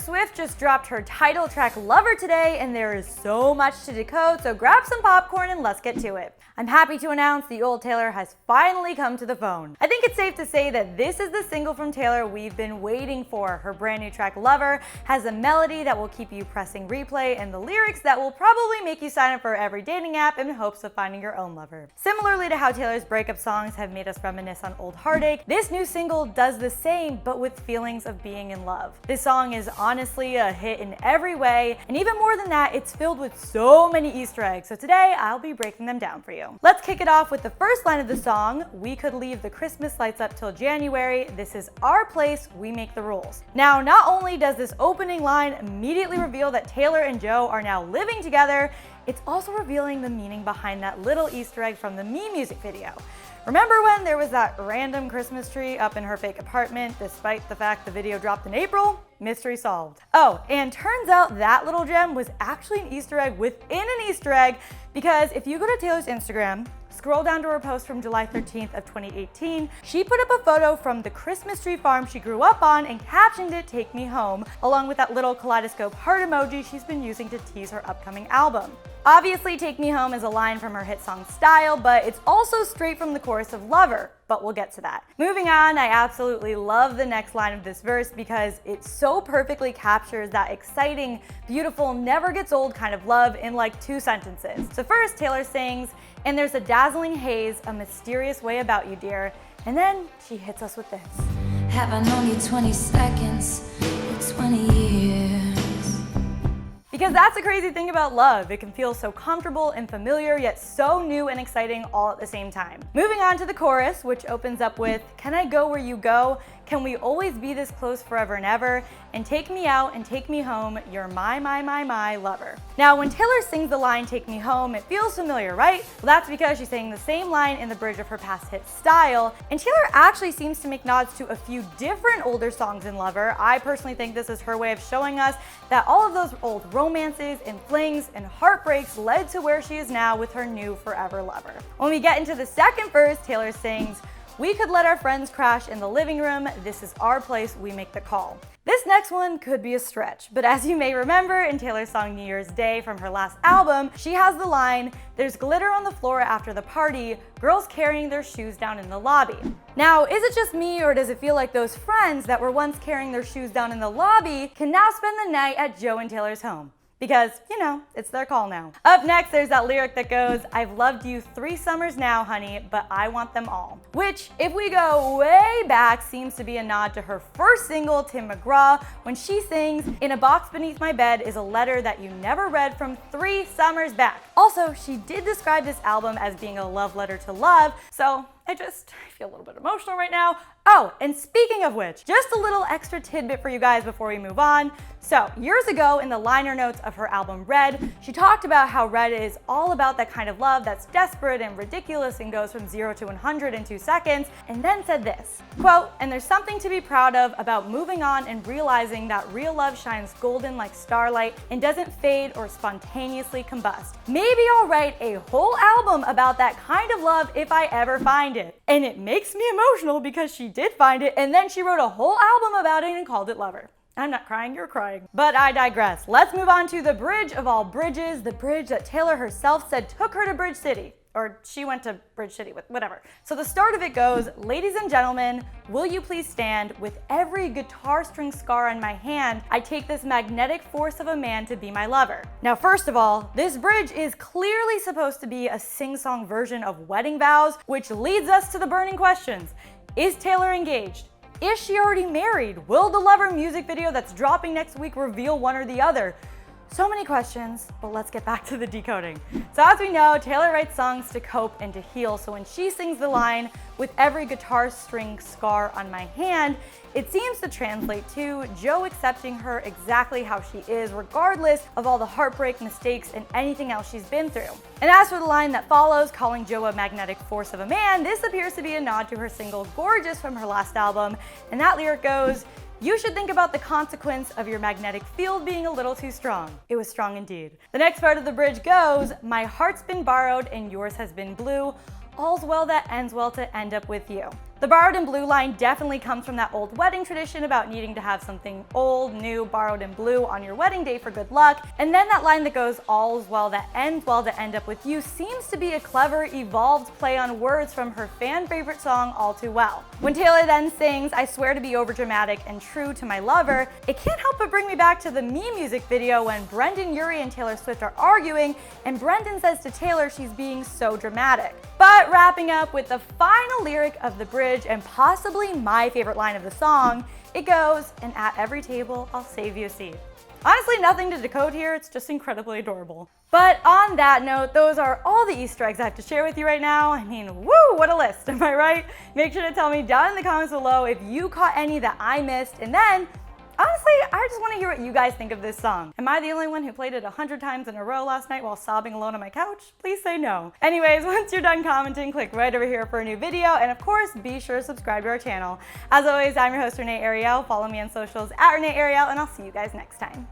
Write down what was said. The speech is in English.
Swift just dropped her title track Lover today, and there is so much to decode, so grab some popcorn and let's get to it. I'm happy to announce the old Taylor has finally come to the phone. I think it's safe to say that this is the single from Taylor we've been waiting for. Her brand new track Lover has a melody that will keep you pressing replay and the lyrics that will probably make you sign up for every dating app in hopes of finding your own lover. Similarly to how Taylor's breakup songs have made us reminisce on old heartache, this new single does the same but with feelings of being in love. This song is honestly a hit in every way, and even more than that, it's filled with so many Easter eggs, so today I'll be breaking them down for you. Let's kick it off with the first line of the song. We could leave the Christmas lights up till January. This is our place, we make the rules. Now, not only does this opening line immediately reveal that Taylor and Joe are now living together, it's also revealing the meaning behind that little Easter egg from the Me music video. Remember when there was that random Christmas tree up in her fake apartment despite the fact the video dropped in April? Mystery solved. Oh, and turns out that little gem was actually an Easter egg within an Easter egg, because if you go to Taylor's Instagram, scroll down to her post from July 13th of 2018, she put up a photo from the Christmas tree farm she grew up on and captioned it "Take Me Home," along with that little kaleidoscope heart emoji she's been using to tease her upcoming album. Obviously, "Take Me Home" is a line from her hit song Style, but it's also straight from the chorus of Lover, but we'll get to that. Moving on, I absolutely love the next line of this verse because it so perfectly captures that exciting, beautiful, never gets old kind of love in like 2 sentences. So first, Taylor sings, "And there's a dazzling haze, a mysterious way about you, dear." And then she hits us with this. Have I known you 20 seconds or 20 years? Because that's the crazy thing about love. It can feel so comfortable and familiar, yet so new and exciting all at the same time. Moving on to the chorus, which opens up with, "Can I go where you go? Can we always be this close forever and ever? And take me out and take me home, you're my lover." Now, when Taylor sings the line "Take me home," it feels familiar, right? Well, that's because she's saying the same line in the bridge of her past hit Style, and Taylor actually seems to make nods to a few different older songs in Lover. I personally think this is her way of showing us that all of those old romances and flings and heartbreaks led to where she is now with her new forever lover. When we get into the second verse, Taylor sings, "We could let our friends crash in the living room. This is our place, we make the call." This next one could be a stretch, but as you may remember in Taylor's song New Year's Day from her last album, she has the line, "There's glitter on the floor after the party, girls carrying their shoes down in the lobby." Now, is it just me, or does it feel like those friends that were once carrying their shoes down in the lobby can now spend the night at Joe and Taylor's home? Because, you know, it's their call now. Up next, there's that lyric that goes, "I've loved you 3 summers now, honey, but I want them all." Which, if we go way back, seems to be a nod to her first single, Tim McGraw, when she sings, "In a box beneath my bed is a letter that you never read from 3 summers back." Also, she did describe this album as being a love letter to love, so I feel a little bit emotional right now. Oh, and speaking of which, just a little extra tidbit for you guys before we move on. So, years ago in the liner notes of her album Red, she talked about how Red is all about that kind of love that's desperate and ridiculous and goes from 0 to 100 in 2 seconds, and then said this, quote, "And there's something to be proud of about moving on and realizing that real love shines golden like starlight and doesn't fade or spontaneously combust. Maybe I'll write a whole album about that kind of love if I ever find it." And it makes me emotional because she did find it, and then she wrote a whole album about it and called it Lover. I'm not crying, you're crying. But I digress. Let's move on to the bridge of all bridges, the bridge that Taylor herself said took her to Bridge City. Or she went to Bridge City, whatever. So the start of it goes, "Ladies and gentlemen, will you please stand? With every guitar string scar on my hand, I take this magnetic force of a man to be my lover." Now, first of all, this bridge is clearly supposed to be a sing-song version of Wedding Vows, which leads us to the burning questions. Is Taylor engaged? Is she already married? Will the Lover music video that's dropping next week reveal one or the other? So many questions, but let's get back to the decoding. So as we know, Taylor writes songs to cope and to heal. So when she sings the line, "With every guitar string scar on my hand," it seems to translate to Joe accepting her exactly how she is, regardless of all the heartbreak, mistakes, and anything else she's been through. And as for the line that follows, calling Joe a magnetic force of a man, this appears to be a nod to her single Gorgeous from her last album. And that lyric goes, "You should think about the consequence of your magnetic field being a little too strong." It was strong indeed. The next part of the bridge goes, "My heart's been borrowed and yours has been blue. All's well that ends well to end up with you." The borrowed in blue line definitely comes from that old wedding tradition about needing to have something old, new, borrowed in blue on your wedding day for good luck. And then that line that goes all's well that ends well to end up with you seems to be a clever, evolved play on words from her fan favorite song All Too Well. When Taylor then sings, I swear to be overdramatic and true to my lover, it can't help but bring me back to the Me music video when Brendan Urie and Taylor Swift are arguing, and Brendan says to Taylor she's being so dramatic. But wrapping up with the final lyric of the bridge and possibly my favorite line of the song, it goes, and at every table, I'll save you a seat. Honestly, nothing to decode here, it's just incredibly adorable. But on that note, those are all the Easter eggs I have to share with you right now. I mean, woo, what a list, am I right? Make sure to tell me down in the comments below if you caught any that I missed, and then honestly, I just want to hear what you guys think of this song. Am I the only one who played it 100 times in a row last night while sobbing alone on my couch? Please say no. Anyways, once you're done commenting, click right over here for a new video, and of course, be sure to subscribe to our channel. As always, I'm your host, Renee Ariel. Follow me on socials at Renee Ariel, and I'll see you guys next time.